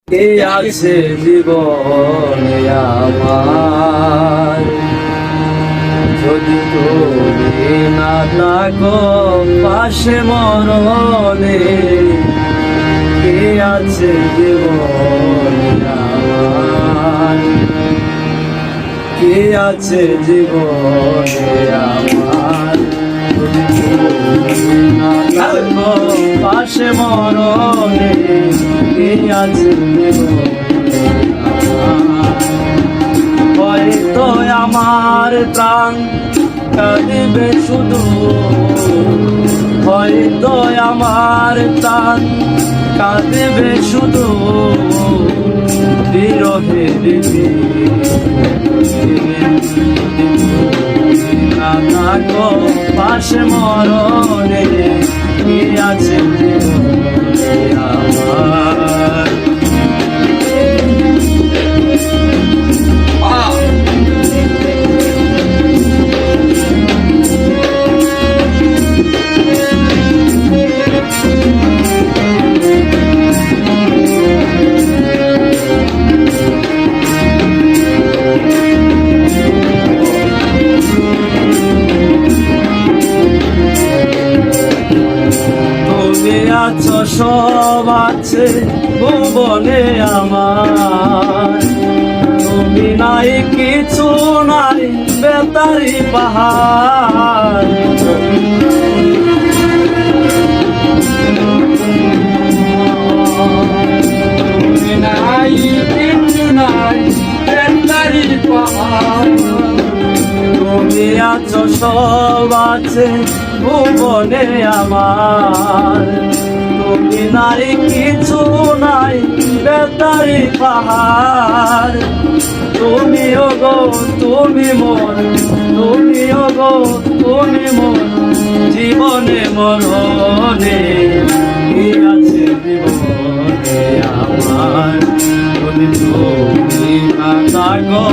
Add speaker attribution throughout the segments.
Speaker 1: কে আছে জীবনে আমার, যদি তুমি না থাকো পাশে মরণে। কে আছে জীবনে আমার, কে আছে জীবনে আমার, যদি তুমি না থাকো পাশে মরণে। কে আছে হয়তো আমার প্রাণ কাঁদিবে শুধু, হয়তো আমার প্রাণ কাঁদিবে শুধু বিরহের না থাকো পাশে মরণে। কে আছে আমার, আছো সব আছে ভুবনে আমার, তুমি নাই কিছু নাই বেতারি পাহাড়। তুমি নাই কিছু নাই বেতারি পাহাড়, তুমি আছো সব আছে ভুবনে আমার, তুমি নাই কিছু নাই বেতারি পাহাড়। তুমি ওগো তুমি মন, তুমি ওগো তুমি মন, জীবনে মরণে। কি আছে জীবনে আমার, যদি তুমি না থাকো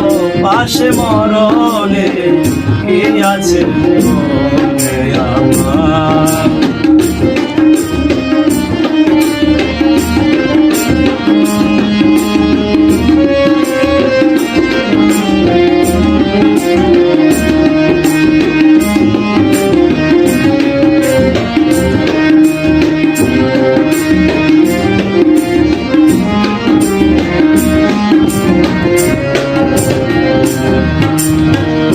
Speaker 1: পাশে মরণে। কি আছে জীবনে আমার,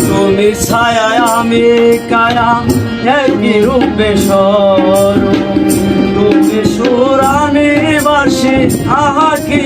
Speaker 1: তুমি ছায়া আমি কায়া একই রূপে স্বরূপ, তুমি সুরানি বাসি আহা কি